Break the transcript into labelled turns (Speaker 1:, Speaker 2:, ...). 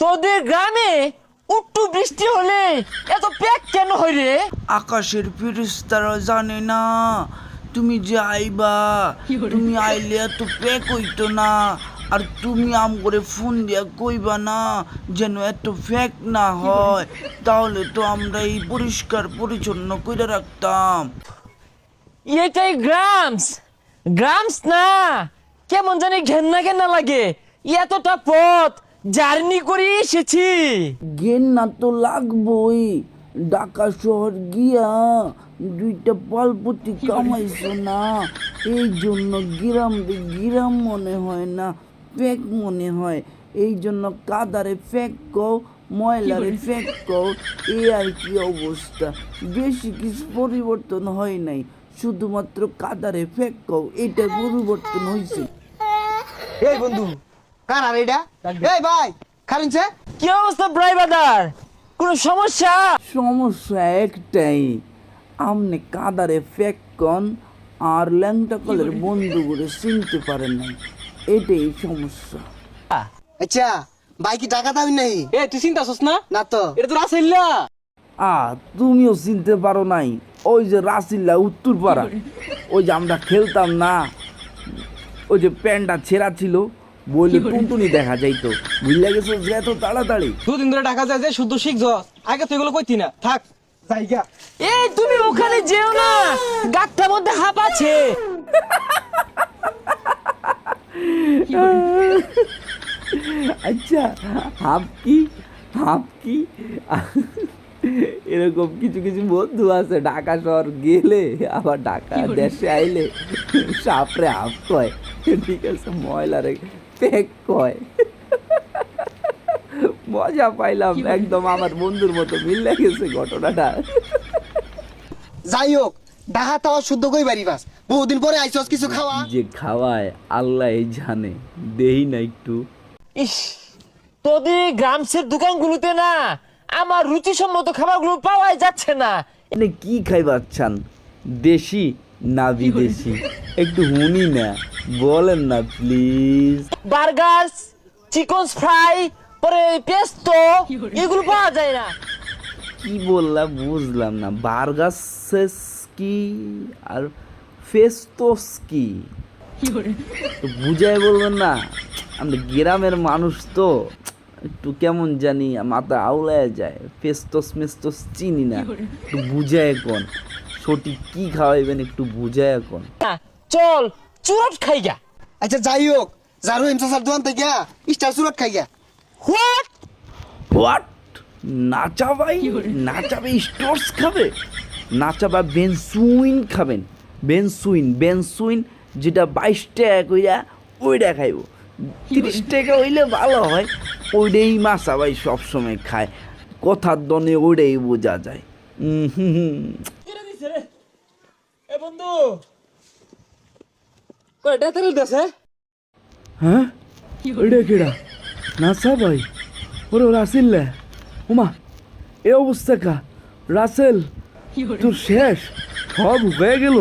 Speaker 1: তোদের গ্রামে একটু বৃষ্টি হলে এত প্যাক কেন হয় রে?
Speaker 2: আকাশের ফেরেশতারা জানে না তুমি যে আইবা, তুমি আইলে এত প্যাক হইতো না। আর তুমি আম করে ফোন দিয়া কইবা না যেন এত ফ্যাক না হয়, তাহলে তো আমরা এই পরিষ্কার পরিচ্ছন্ন করে রাখতাম।
Speaker 1: এটাই গ্রামস, গ্রামস না কেমন জানি ঘেন্না ঘেন্না লাগে। এতটা পথ জার্নি করে এসেছি।
Speaker 2: ঘেন্না তো লাগবই, ঢাকা শহর গিয়া দুইটা পালপতি কামাইছো না, এই জন্য গিরাম মনে হয় না, ফেক মনে হয়। এই জন্য কাদারে ফেক কও, ময়লারে ফেক কও, এই আর কি অবস্থা। বেশি কিছু পরিবর্তন হয় নাই, শুধুমাত্র কাদারে ফেক কও, এটা পরিবর্তন হয়েছে।
Speaker 3: এই বন্ধু কার আর এটা? এই ভাই খারুনছে
Speaker 1: কি অবস্থা ড্রাইভার? কোনো সমস্যা?
Speaker 2: সমস্যা একটাই, আমনে কাদারে ফেক কন আর ল্যাংটা কলের বন্ধু করে চিনতে পারেন নাই, এটাই সমস্যা।
Speaker 3: আচ্ছা ভাই কি টাকা দাবি নাই?
Speaker 4: এ তুই চিন্তা করছিস না?
Speaker 3: না তো
Speaker 4: এটা তো রাসেল্লা।
Speaker 2: তুমিও চিনতে পারো নাই? ওই যে রাসিল্লা উত্তর পাড়া, ওই যে আমরা খেলতাম না, ওই যে প্যান্টটা ছেঁড়া ছিল, বইলে টুনটুনি দেখা যাইতো, বুঝলে গেছো যে এত তাড়াতাড়ি।
Speaker 4: দুদিন ধরে টাকা যায় যে শুদ্ধ শিখছ, আগে তো এগুলো কইতি না। থাক জায়গা।
Speaker 1: এই তুমি ওখানে যেও না, গাছটার মধ্যে হাঁপ আছে।
Speaker 2: আচ্ছা হাফ কি এরকম কিছু কিছু বন্ধু আছে ঢাকা শহর গেলে আবার ঢাকা দেশে আইলে সাপরে হাফ কয়, ঠিক আছে, ময়লারে প্যাক কয়। মজা পাইলাম, একদম আমার বন্ধুর মতো মিলে গেছে ঘটনাটা।
Speaker 3: যাই হোক ঢাকা তাও শুদ্ধ কই বাড়ি বাস, বহুদিন পরে আইছস, কিছু খাওয়া।
Speaker 2: যে খাওয়ায় আল্লাহ জানে, দেই না একটু।
Speaker 1: ইস, তোদের গ্রামসের দোকানগুলোতে না আমার রুচিসম্মত খাবারগুলো পাওয়াই যাচ্ছে না।
Speaker 2: এনে কি খাইবাচ্ছান, দেশি না বিদেশি? একটু হুনি না, বলেন না প্লিজ।
Speaker 1: বার্গার, চিকেন ফ্রাই, পরে পেস্তো, এগুলো পাওয়া যায় না।
Speaker 2: কি বললাম বুঝলাম না, বার্গাস কি আর ফেস্তোস কি তো বুঝাই বলবেন না? আমরা গ্রামের মানুষ তো একটু কেমন জানি মাথা আউলায় যায়, ফেস্তোস মেস্তোস চিনি না, একটু বুঝায় এখন সঠিক কি খাওয়াইবেন, একটু বুঝায় এখন।
Speaker 1: চল চুরট খাই গা।
Speaker 3: আচ্ছা যাই হোক, জারু এমসাসার দোকান থেকে স্টার সুরত খাই গা।
Speaker 1: হোয়াট?
Speaker 2: হোয়াট? নাচা ভাই, নাচাবে স্টোর্স খাবে? নাচাবা বেনসুইন খাবেন, বেনসুইন যেটা 22 টাকা কইরা ওইটা খাইব, 30 টাকা হইলে ভালো হয়, ওইটাই মাছা ভাই সবসময় খায়, কথার দনে ওইটাই বোঝা যায়।
Speaker 4: এ বন্ধু কয়টা তেল দেছে?
Speaker 2: হ্যাঁ ওইটা কেডা? নাচা ভাই, ওরে রাসেল, ওমা এ অবস্থা কা রাসেল, তোর শেষ সব হয়ে গেল।